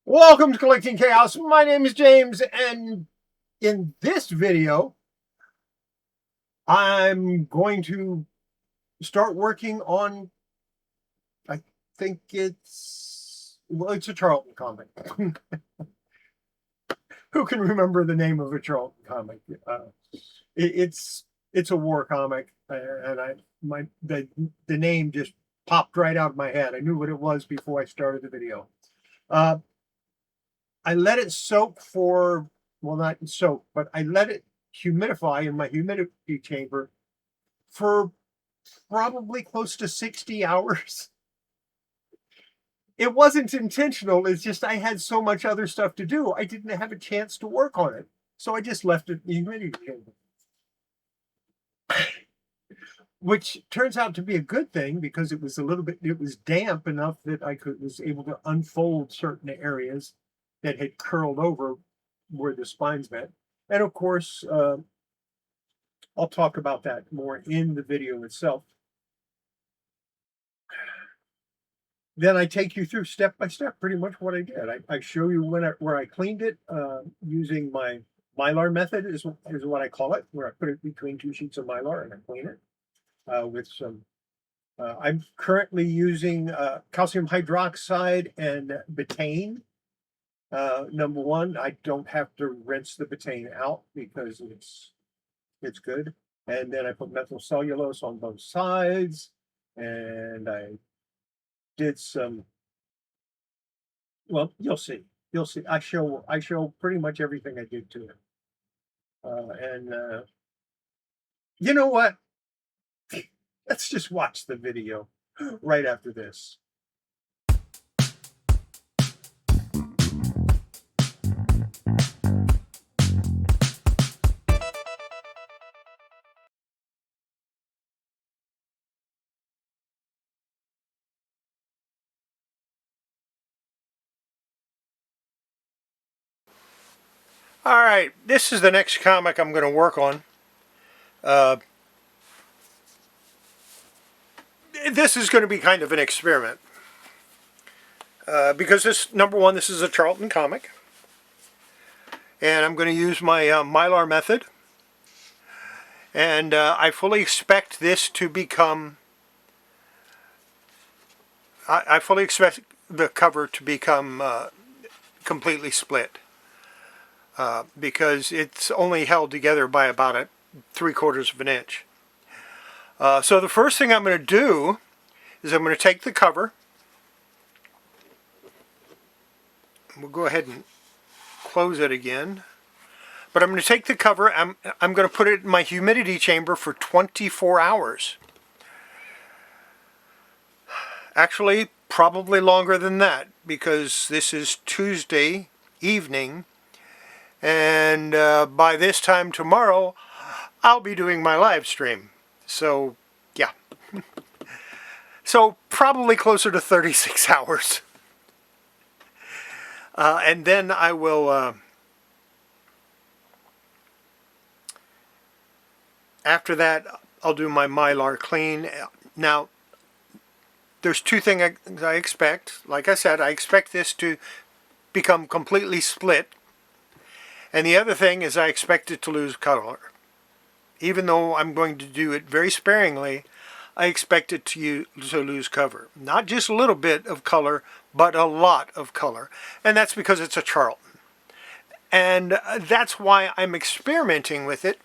Welcome to Collecting Chaos. My name is James, and in this video, I'm going to start working on, I think it's a Charlton comic. Who can remember the name of a Charlton comic? It's a war comic, and the name just popped right out of my head. I knew what it was before I started the video. Uh, I let it soak for, well, not soak, but I let it humidify in my humidity chamber for probably close to 60 hours. It wasn't intentional. It's just I had so much other stuff to do. I didn't have a chance to work on it. So I just left it in the humidity chamber, which turns out to be a good thing because it was it was damp enough that was able to unfold certain areas that had curled over where the spines met. And of course, I'll talk about that more in the video itself. Then I take you through step by step pretty much what I did. I show you where I cleaned it using my Mylar method is what I call it, where I put it between two sheets of Mylar and I clean it with some. I'm currently using calcium hydroxide and betaine. Number one, I don't have to rinse the betaine out because it's good. And then I put methyl cellulose on both sides, and I did some. Well, you'll see. You'll see. I show pretty much everything I did to it. And you know what? Let's just watch the video right after this. All right, this is the next comic I'm going to work on. This is going to be kind of an experiment. Because number one, this is a Charlton comic. And I'm going to use my Mylar method. And I fully expect this to become... I fully expect the cover to become completely split. Because it's only held together by about 3/4 of an inch. So the first thing I'm going to do is I'm going to take the cover. We'll go ahead and close it again. But I'm going to take the cover, I'm going to put it in my humidity chamber for 24 hours. Actually, probably longer than that, because this is Tuesday evening, and by this time tomorrow, I'll be doing my live stream. So, yeah. So, probably closer to 36 hours. And then I will... after that, I'll do my Mylar clean. Now, there's two things I expect. Like I said, I expect this to become completely split. And the other thing is I expect it to lose color. Even though I'm going to do it very sparingly, I expect it to lose cover. Not just a little bit of color, but a lot of color. And that's because it's a Charlton. And that's why I'm experimenting with it,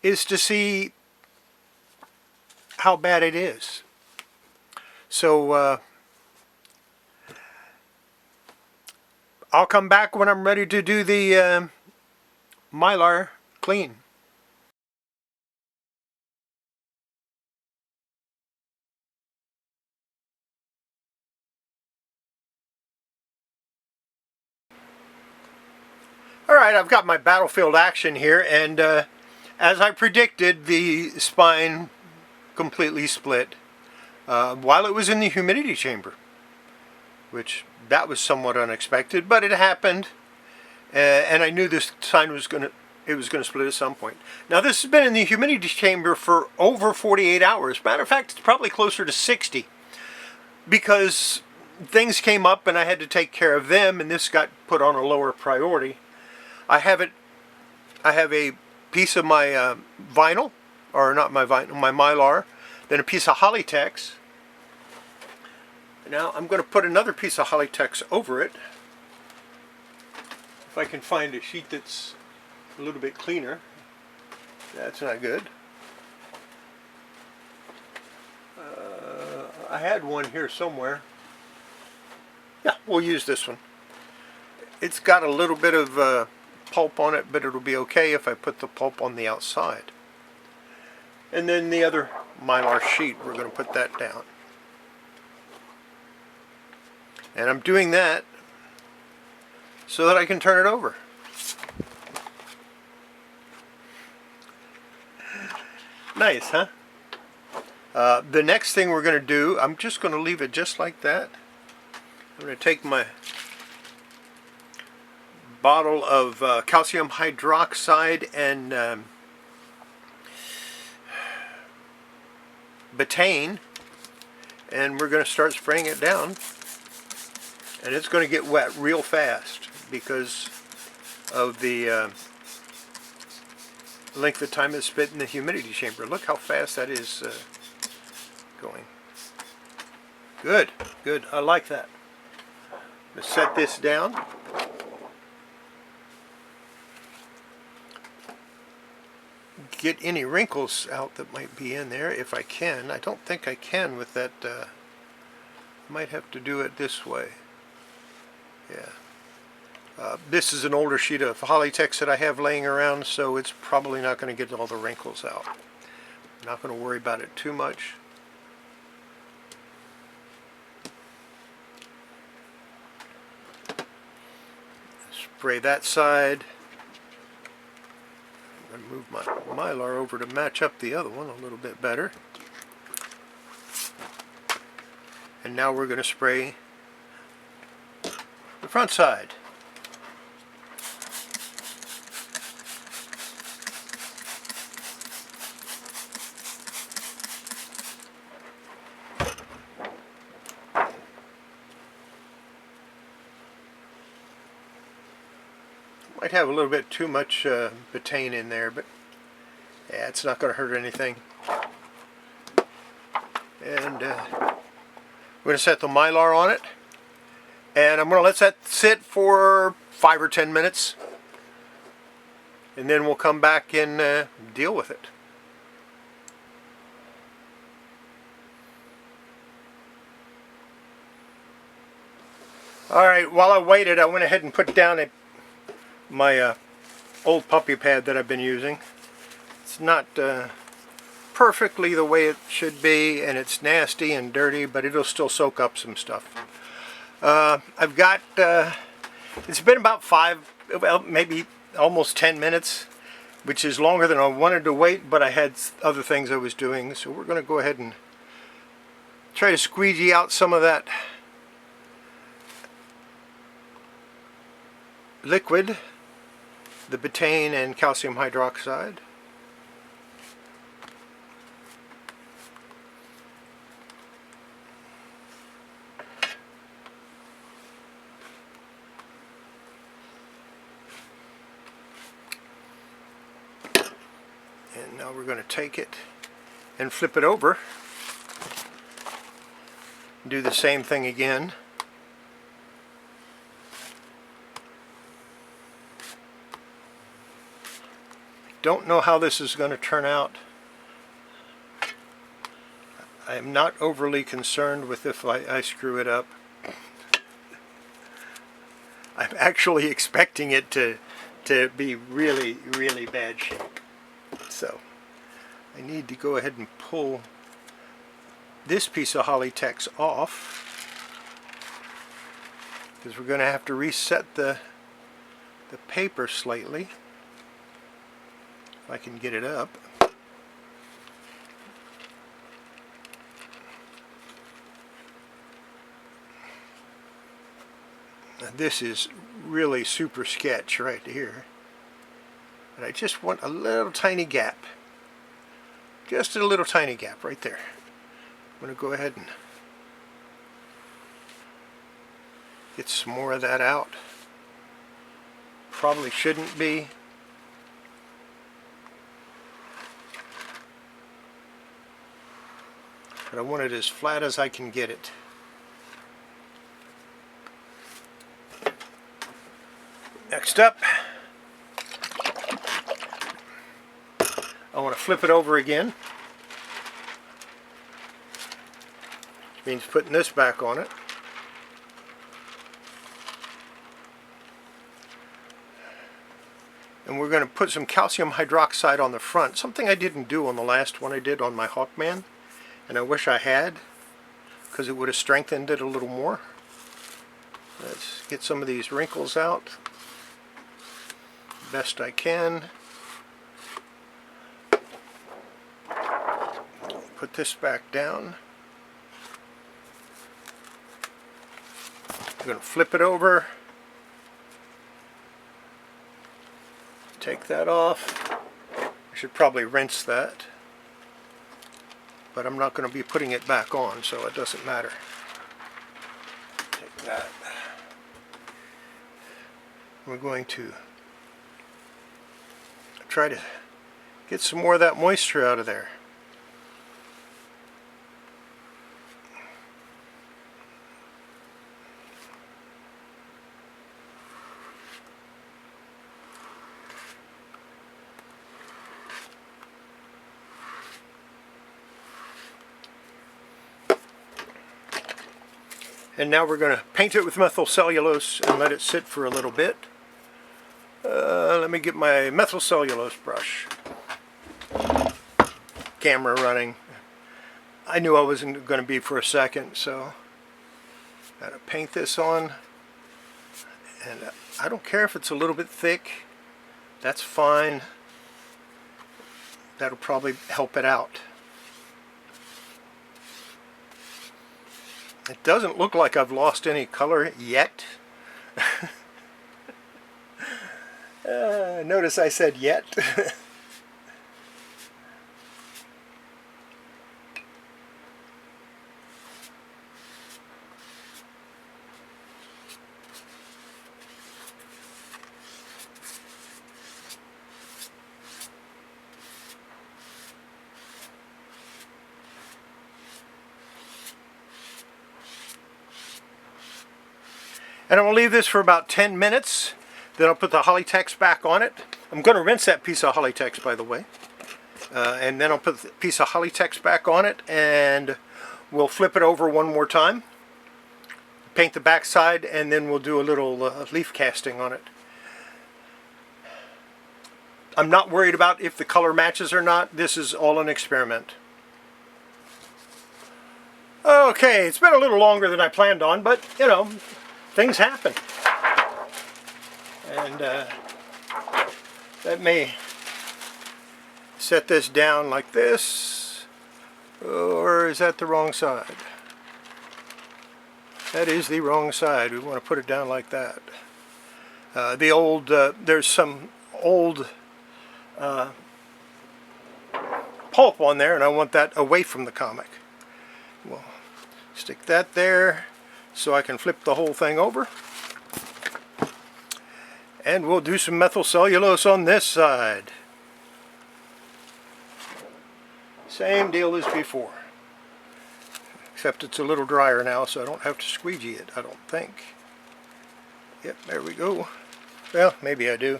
is to see how bad it is. So I'll come back when I'm ready to do the Mylar clean. All right, I've got my battlefield action here, and as I predicted, the spine completely split while it was in the humidity chamber, which that was somewhat unexpected, but it happened, and I knew this sign was going to split at some point. Now, this has been in the humidity chamber for over 48 hours. Matter of fact, it's probably closer to 60, because things came up and I had to take care of them, and this got put on a lower priority. I have a piece of my vinyl, or not my vinyl, my Mylar, then a piece of Kollecting. Now I'm going to put another piece of Kollecting over it. If I can find a sheet that's a little bit cleaner. That's not good. I had one here somewhere. Yeah, we'll use this one. It's got a little bit of pulp on it, but it'll be okay if I put the pulp on the outside. And then the other Mylar sheet, we're going to put that down. And I'm doing that so that I can turn it over. Nice, huh? The next thing we're going to do, I'm just going to leave it just like that. I'm going to take my bottle of calcium hydroxide and betaine, and we're going to start spraying it down. And it's going to get wet real fast because of the length of time it's spent in the humidity chamber. Look how fast that is going. Good, good. I like that. Let's set this down. Get any wrinkles out that might be in there if I can. I don't think I can with that. Might have to do it this way. Yeah. This is an older sheet of Kollecting that I have laying around, so it's probably not going to get all the wrinkles out. I'm not going to worry about it too much. Spray that side. I'm going to move my Mylar over to match up the other one a little bit better. And now we're going to spray the front side. Might have a little bit too much betaine in there, but yeah, it's not going to hurt anything. And we're going to set the Mylar on it, and I'm going to let that sit for 5 or 10 minutes, and then we'll come back and deal with it. Alright, while I waited, I went ahead and put down my old puppy pad that I've been using. It's not perfectly the way it should be, and it's nasty and dirty, but it'll still soak up some stuff. I've got, it's been about 5, well, maybe almost 10 minutes, which is longer than I wanted to wait, but I had other things I was doing, so we're going to go ahead and try to squeegee out some of that liquid, the betaine and calcium hydroxide. And now we're going to take it and flip it over. Do the same thing again. Don't know how this is going to turn out. I am not overly concerned with if I screw it up. I'm actually expecting it to be really, really bad shape. So I need to go ahead and pull this piece of Kollecting off, because we're going to have to reset the paper slightly. If I can get it up. Now this is really super sketch right here. And I just want a little tiny gap. Just a little tiny gap right there. I'm going to go ahead and Get some more of that out. Probably shouldn't be. But I want it as flat as I can get it. Next up, I want to flip it over again. Which means putting this back on it. And we're going to put some calcium hydroxide on the front, something I didn't do on the last one I did on my Hawkman, and I wish I had, because it would have strengthened it a little more. Let's get some of these wrinkles out best I can. Put this back down. I'm going to flip it over. Take that off. I should probably rinse that, but I'm not going to be putting it back on, so it doesn't matter. Take that. We're going to try to get some more of that moisture out of there. And now we're going to paint it with methyl cellulose and let it sit for a little bit. Let me get my methyl cellulose brush. Camera running. I knew I wasn't going to be for a second, so got to paint this on. And I don't care if it's a little bit thick. That's fine. That'll probably help it out. It doesn't look like I've lost any color yet. Notice I said yet. And I'm going to leave this for about 10 minutes. Then I'll put the Hollytex back on it. I'm going to rinse that piece of Hollytex, by the way. And then I'll put the piece of Hollytex back on it, and we'll flip it over one more time. Paint the back side, and then we'll do a little leaf casting on it. I'm not worried about if the color matches or not. This is all an experiment. Okay, it's been a little longer than I planned on, but, you know, things happen. And let me set this down like this. Or is that the wrong side? That is the wrong side. We want to put it down like that. There's some old pulp on there, and I want that away from the comic. We'll stick that there so I can flip the whole thing over. And we'll do some methyl cellulose on this side. Same deal as before. Except it's a little drier now, so I don't have to squeegee it, I don't think. Yep, there we go. Well, maybe I do.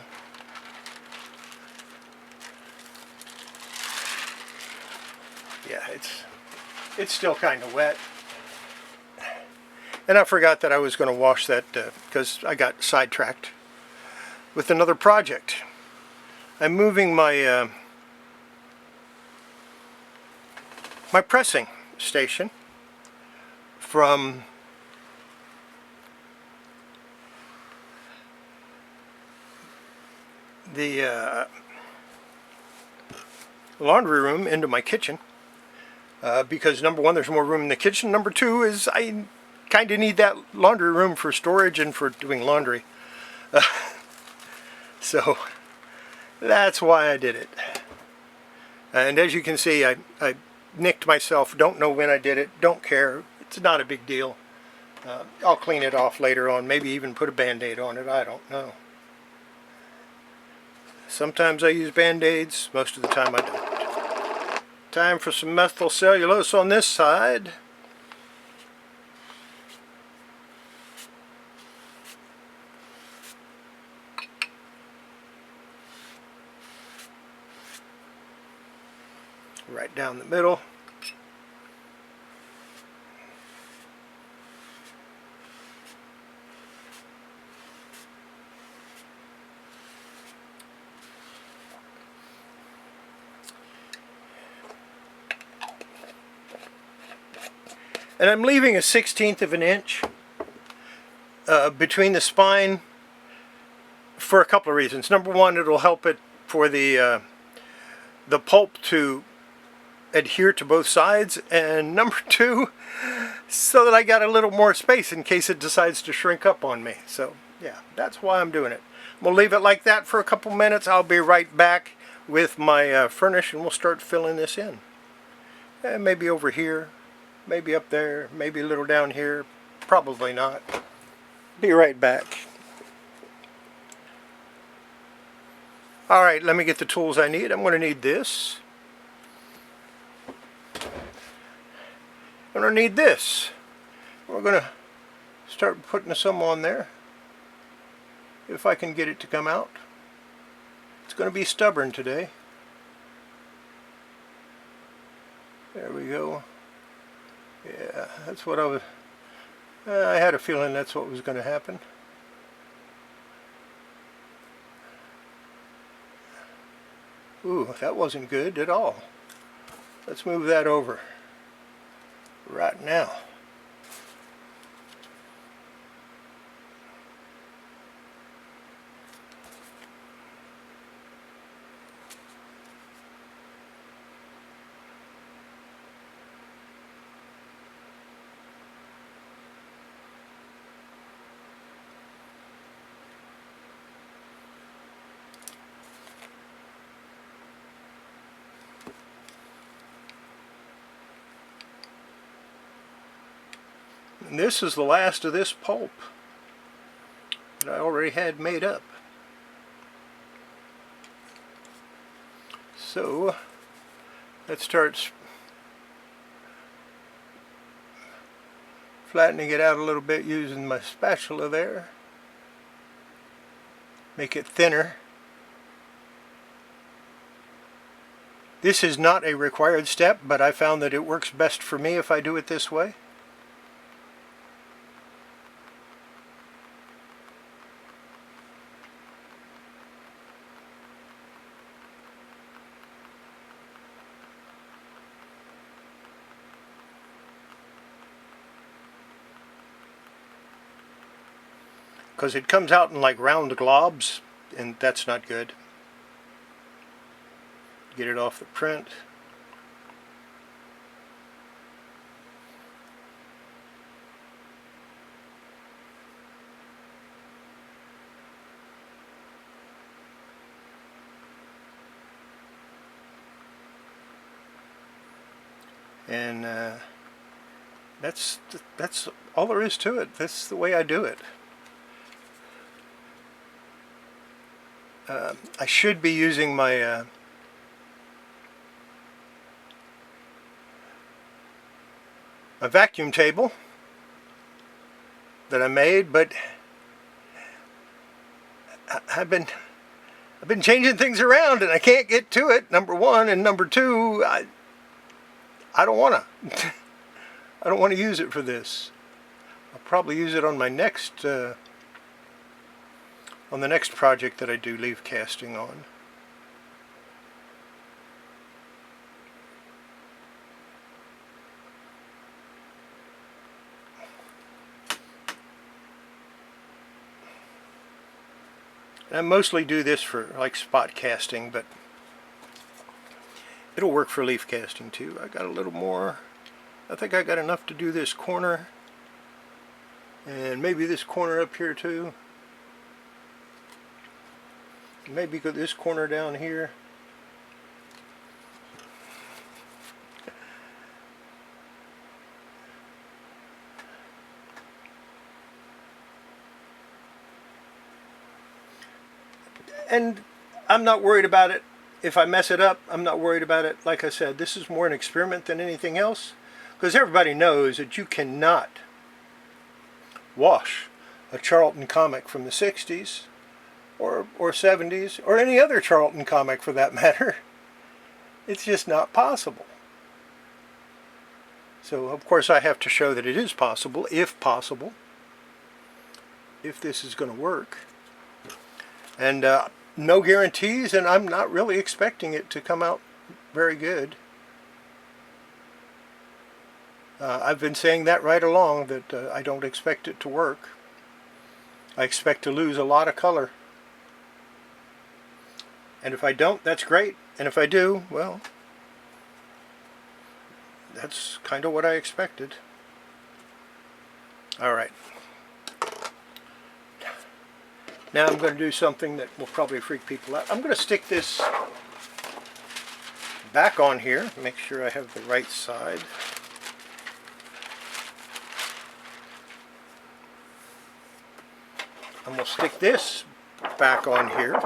Yeah, it's still kind of wet. And I forgot that I was going to wash that because I got sidetracked with another project. I'm moving my my pressing station from the laundry room into my kitchen because number one, there's more room in the kitchen. Number two is I kind of need that laundry room for storage and for doing laundry. So that's why I did it. And as you can see, I nicked myself. Don't know when I did it. Don't care. It's not a big deal. I'll clean it off later on, maybe even put a band-aid on it, I don't know. Sometimes I use band-aids, most of the time I don't. Time for some methyl cellulose on this side. Right down the middle. And I'm leaving a 1/16 of an inch between the spine for a couple of reasons. Number one, it'll help it for the pulp to adhere to both sides, and number two, so that I got a little more space in case it decides to shrink up on me. So yeah, that's why I'm doing it. We'll leave it like that for a couple minutes. I'll be right back with my furnish, and we'll start filling this in. Maybe over here, maybe up there, maybe a little down here, probably not. Be right back. Alright, let me get the tools I need. I'm going to need this. I'm going to need this. We're going to start putting some on there, if I can get it to come out. It's going to be stubborn today. There we go. Yeah, that's what I had a feeling that's what was going to happen. Ooh, that wasn't good at all. Let's move that over right now. And this is the last of this pulp that I already had made up. So let's start flattening it out a little bit using my spatula there. Make it thinner. This is not a required step, but I found that it works best for me if I do it this way. Because it comes out in like round globs, and that's not good. Get it off the print. And that's all there is to it. That's the way I do it. I should be using my my vacuum table that I made, but I've been changing things around and I can't get to it. Number one, and number two, I don't want to. I don't want to use it for this. I'll probably use it on my next on the next project that I do leaf casting on. And I mostly do this for like spot casting, but it'll work for leaf casting too. I got a little more. I think I got enough to do this corner and maybe this corner up here too. Maybe go this corner down here. And I'm not worried about it. If I mess it up, I'm not worried about it. Like I said, this is more an experiment than anything else, because everybody knows that you cannot wash a Charlton comic from the 60s or 70s or any other Charlton comic for that matter. It's just not possible. So of course I have to show that it is possible, if this is going to work. And no guarantees, and I'm not really expecting it to come out very good. I've been saying that right along, that I don't expect it to work. I expect to lose a lot of color. And if I don't, that's great. And if I do, well, that's kind of what I expected. Alright. Now I'm going to do something that will probably freak people out. I'm going to stick this back on here. Make sure I have the right side. I'm going to stick this back on here.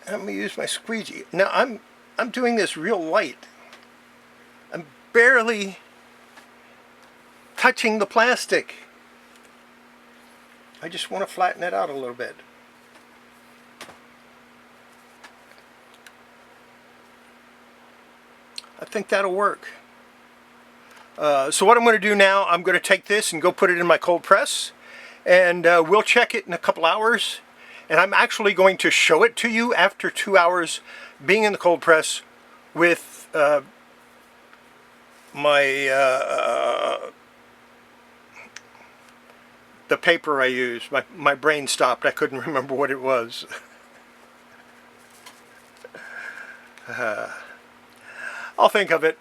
I'm going to use my squeegee. Now I'm doing this real light. I'm barely touching the plastic. I just want to flatten it out a little bit. I think that'll work. So what I'm going to do now, I'm going to take this and go put it in my cold press, and we'll check it in a couple hours. And I'm actually going to show it to you after 2 hours being in the cold press with the paper I used. My brain stopped. I couldn't remember what it was. I'll think of it.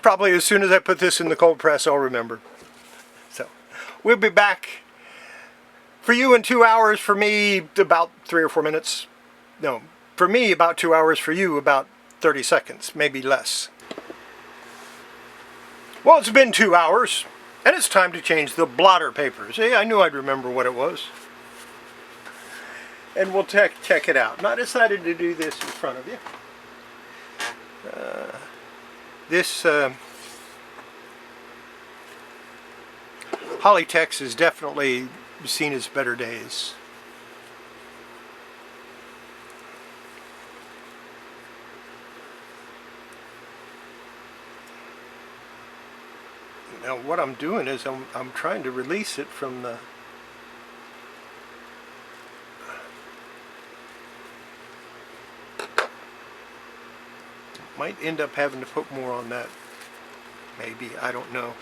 Probably as soon as I put this in the cold press, I'll remember. So, we'll be back for you in 2 hours. For me, about 3 or 4 minutes. No, for me, about 2 hours. For you, about 30 seconds, maybe less. Well, it's been 2 hours, and it's time to change the blotter paper. See, I knew I'd remember what it was. And we'll check it out. Now, I decided to do this in front of you. This Kollecting has definitely seen its better days. Now what I'm doing is I'm trying to release it from the might end up having to put more on that. Maybe, I don't know.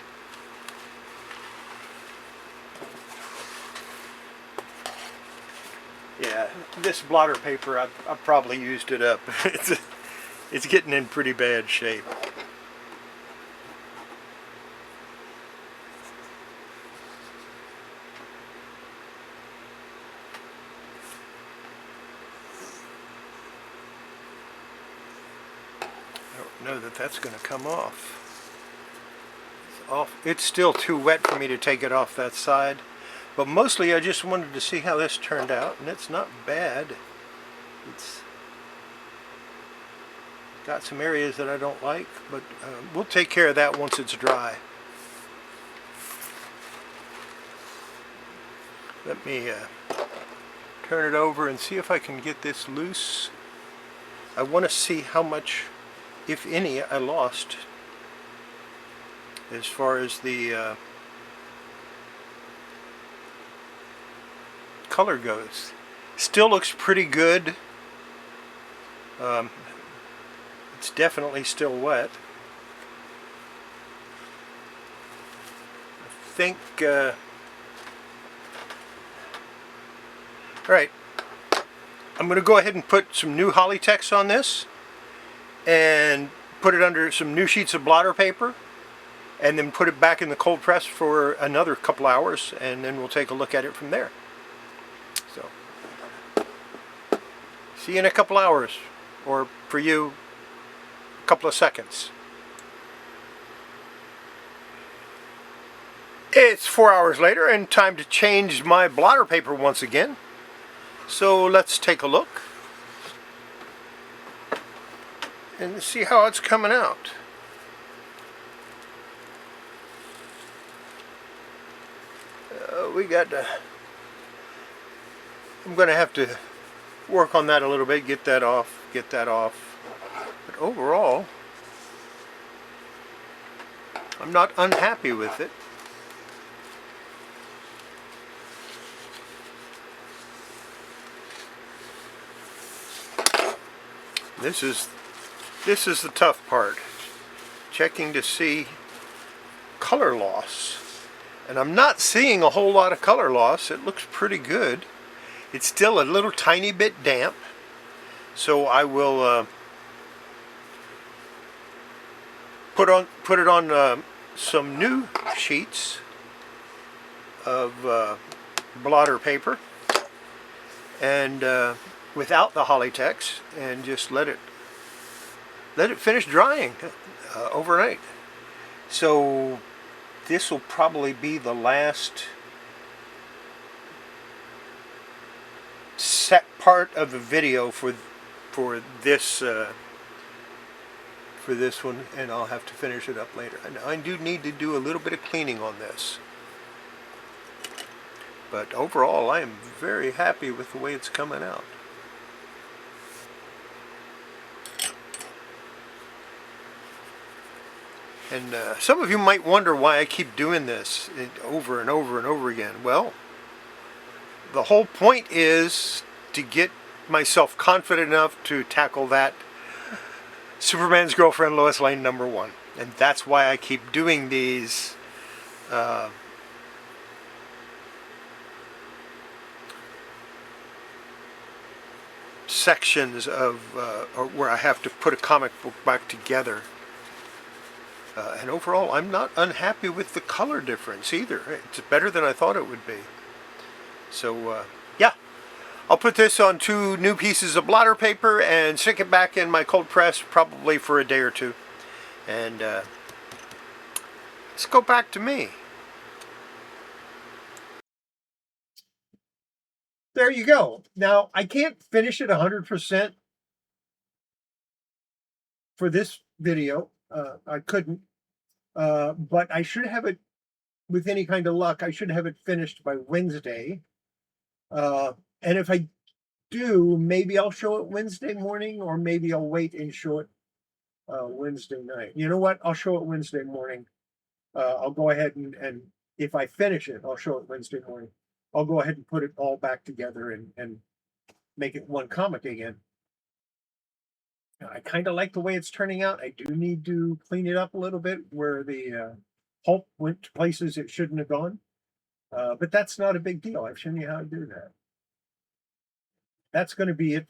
Yeah, this blotter paper, I've probably used it up. It's getting in pretty bad shape. Know that that's going to come off. It's still too wet for me to take it off that side, but mostly I just wanted to see how this turned out, and it's not bad. It's got some areas that I don't like, but we'll take care of that once it's dry. Let me turn it over and see if I can get this loose. I want to see how much, if any, I lost as far as the color goes. Still looks pretty good. It's definitely still wet. I think alright, I'm going to go ahead and put some new Kollecting on this and put it under some new sheets of blotter paper, and then put it back in the cold press for another couple hours, and then we'll take a look at it from there. So, see you in a couple hours, or for you, a couple of seconds. It's 4 hours later and time to change my blotter paper once again. So let's take a look and see how it's coming out. We got to, I'm going to have to work on that a little bit, get that off. But overall, I'm not unhappy with it. This is the tough part. Checking to see color loss. And I'm not seeing a whole lot of color loss. It looks pretty good. It's still a little tiny bit damp. So I will put it on some new sheets of blotter paper and without the Kollecting and just let it finish drying overnight. So this will probably be the last set part of the video for this one, and I'll have to finish it up later. I do need to do a little bit of cleaning on this, but overall I am very happy with the way it's coming out. And some of you might wonder why I keep doing this over and over and over again. Well, the whole point is to get myself confident enough to tackle that Superman's Girlfriend Lois Lane #1. And that's why I keep doing these sections of where I have to put a comic book back together. And overall, I'm not unhappy with the color difference either. It's better than I thought it would be. So, yeah. I'll put this on 2 new pieces of blotter paper and stick it back in my cold press probably for a day or 2. And let's go back to me. There you go. Now, I can't finish it 100% for this video. I couldn't. But I should have it, with any kind of luck, I should have it finished by Wednesday. And if I do, maybe I'll show it Wednesday morning, or maybe I'll wait and show it Wednesday night. You know what? I'll show it Wednesday morning. I'll go ahead and if I finish it, I'll show it Wednesday morning. I'll go ahead and put it all back together and make it one comic again. I kind of like the way it's turning out. I do need to clean it up a little bit where the pulp went to places it shouldn't have gone. But that's not a big deal. I've shown you how to do that. That's going to be it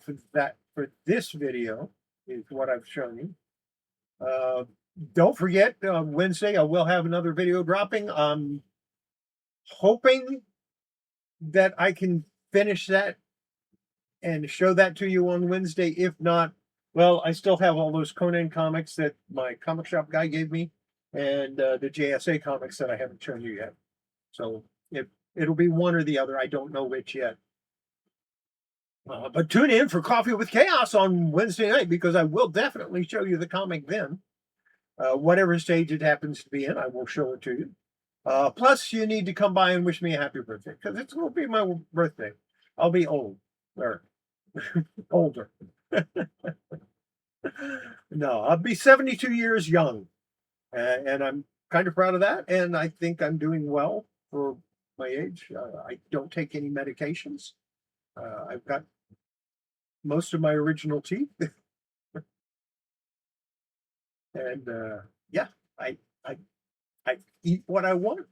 for this video, is what I've shown you. Don't forget, Wednesday I will have another video dropping. I'm hoping that I can finish that and show that to you on Wednesday. If not, well, I still have all those Conan comics that my comic shop guy gave me, and the JSA comics that I haven't shown you yet. So it'll be one or the other. I don't know which yet. But tune in for Coffee with Chaos on Wednesday night, because I will definitely show you the comic then. Whatever stage it happens to be in, I will show it to you. Plus, you need to come by and wish me a happy birthday, because it's going to be my birthday. I'll be old, or older. No, I'll be 72 years young, and I'm kind of proud of that. And I think I'm doing well for my age. I don't take any medications. I've got most of my original teeth, and yeah, I eat what I want,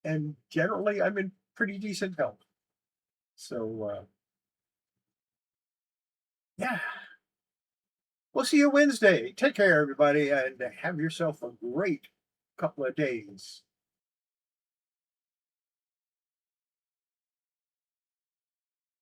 and generally I'm in pretty decent health. So yeah, we'll see you Wednesday. Take care, everybody, and have yourself a great couple of days.